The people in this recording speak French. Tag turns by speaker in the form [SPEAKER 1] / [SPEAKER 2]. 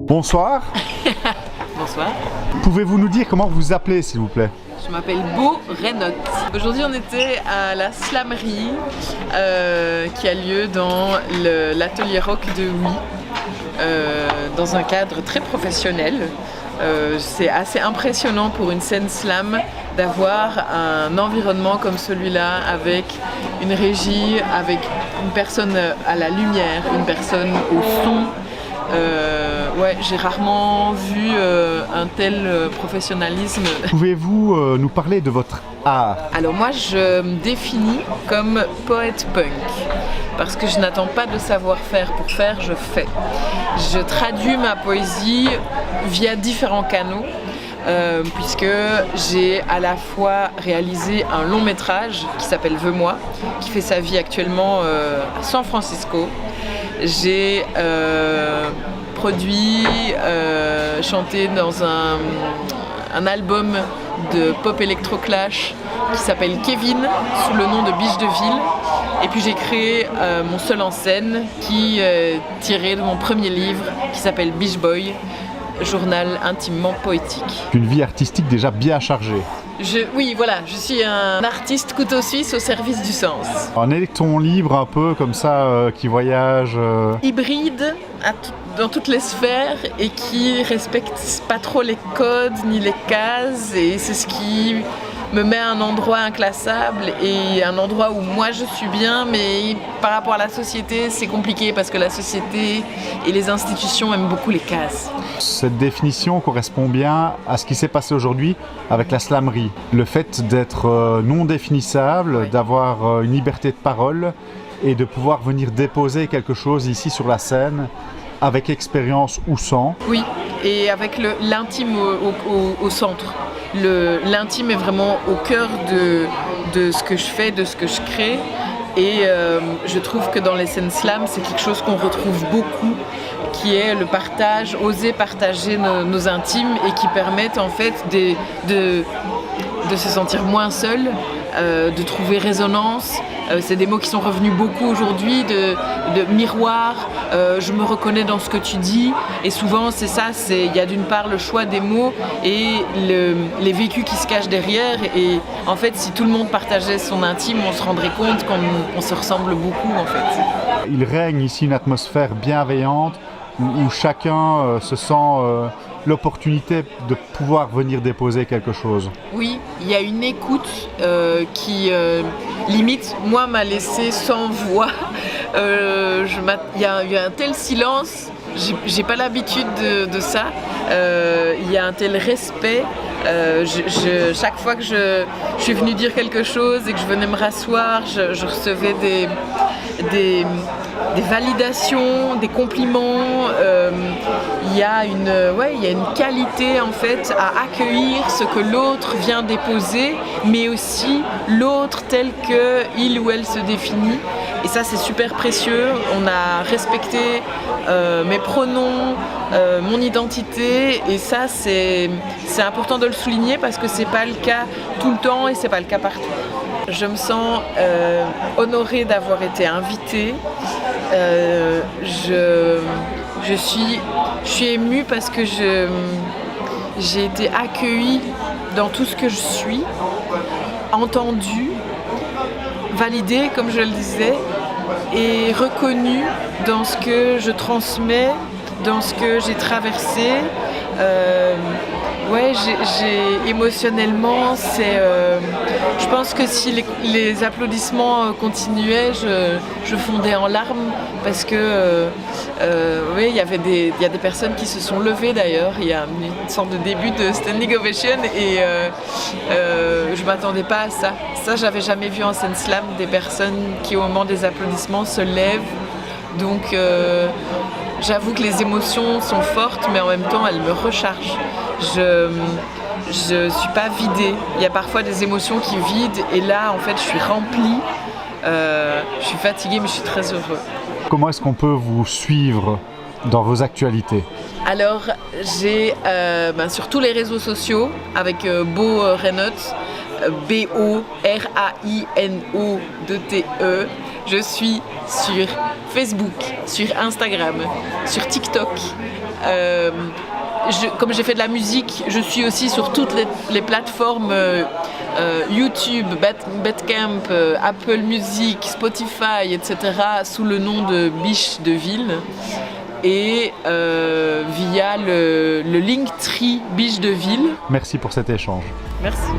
[SPEAKER 1] Bonsoir.
[SPEAKER 2] Bonsoir.
[SPEAKER 1] Pouvez-vous nous dire comment vous vous appelez, s'il vous plaît?
[SPEAKER 2] Je m'appelle Beau Reynotte. Aujourd'hui, on était à la slamerie qui a lieu dans l'atelier rock de Oui, dans un cadre très professionnel. C'est assez impressionnant pour une scène slam d'avoir un environnement comme celui-là avec une régie, avec une personne à la lumière, une personne au son. Ouais, j'ai rarement vu un tel professionnalisme.
[SPEAKER 1] Pouvez-vous nous parler de votre art?
[SPEAKER 2] Alors moi, je me définis comme poète punk parce que je n'attends pas de savoir-faire pour faire, je fais. Je traduis ma poésie via différents canaux. Puisque j'ai à la fois réalisé un long métrage qui s'appelle Veux-moi, qui fait sa vie actuellement à San Francisco. J'ai produit, chanté dans un album de pop électro-clash qui s'appelle Kevin, sous le nom de Biche de Ville. Et puis j'ai créé mon seul en scène qui est tiré de mon premier livre qui s'appelle Biche Boy, journal intimement poétique.
[SPEAKER 1] Une vie artistique déjà bien chargée.
[SPEAKER 2] Oui, voilà, je suis un artiste couteau suisse au service du sens.
[SPEAKER 1] Un électron libre un peu comme ça, qui voyage.
[SPEAKER 2] Hybride dans toutes les sphères et qui respecte pas trop les codes ni les cases, et c'est ce qui me met à un endroit inclassable et un endroit où moi je suis bien, mais par rapport à la société c'est compliqué parce que la société et les institutions aiment beaucoup les cases.
[SPEAKER 1] Cette définition correspond bien à ce qui s'est passé aujourd'hui avec la slamerie. Le fait d'être non définissable, oui, d'avoir une liberté de parole et de pouvoir venir déposer quelque chose ici sur la scène avec expérience ou sans.
[SPEAKER 2] Oui, et avec l'intime au centre. L'intime est vraiment au cœur de ce que je fais, de ce que je crée. Et je trouve que dans les scènes slam, c'est quelque chose qu'on retrouve beaucoup, qui est le partage, oser partager nos intimes et qui permettent en fait de se sentir moins seul, de trouver résonance. C'est des mots qui sont revenus beaucoup aujourd'hui, de miroir, je me reconnais dans ce que tu dis. Et souvent c'est ça, il y a d'une part le choix des mots et les vécus qui se cachent derrière. Et en fait, si tout le monde partageait son intime, on se rendrait compte qu'on se ressemble beaucoup en fait.
[SPEAKER 1] Il règne ici une atmosphère bienveillante où chacun se sent l'opportunité de pouvoir venir déposer quelque chose.
[SPEAKER 2] Oui, il y a une écoute qui limite, moi, m'a laissé sans voix. Il y a un tel silence, j'ai pas l'habitude de ça. Il y a un tel respect. Chaque fois que je suis venue dire quelque chose et que je venais me rasseoir, je recevais des validations, des compliments. Il y a une qualité en fait à accueillir ce que l'autre vient déposer, mais aussi l'autre tel qu'il ou elle se définit. Et ça, c'est super précieux. On a respecté mes pronoms, mon identité, et ça, c'est important de le souligner parce que c'est pas le cas tout le temps et c'est pas le cas partout. Je me sens honorée d'avoir été invitée. Je suis émue parce que j'ai été accueillie dans tout ce que je suis, entendue, validée comme je le disais, et reconnue dans ce que je transmets, dans ce que j'ai traversé. Émotionnellement, je pense que si les applaudissements continuaient, je fondais en larmes parce que il y a des personnes qui se sont levées d'ailleurs. Il y a une sorte de début de standing ovation et je m'attendais pas à ça. Ça, j'avais jamais vu en scène slam des personnes qui au moment des applaudissements se lèvent. Donc j'avoue que les émotions sont fortes, mais en même temps elles me rechargent. Je suis pas vidée. Il y a parfois des émotions qui vident et là en fait je suis remplie. Je suis fatiguée mais je suis très heureux.
[SPEAKER 1] Comment est-ce qu'on peut vous suivre dans vos actualités?
[SPEAKER 2] Alors j'ai sur tous les réseaux sociaux avec Beau Reynotte, B-O-R-A-I-N-O-2-T-E. Je suis sur Facebook, sur Instagram, sur TikTok. Comme j'ai fait de la musique, je suis aussi sur toutes les plateformes YouTube, Bandcamp, Apple Music, Spotify, etc. sous le nom de Biche de Ville et via le Linktree Biche de Ville.
[SPEAKER 1] Merci pour cet échange.
[SPEAKER 2] Merci.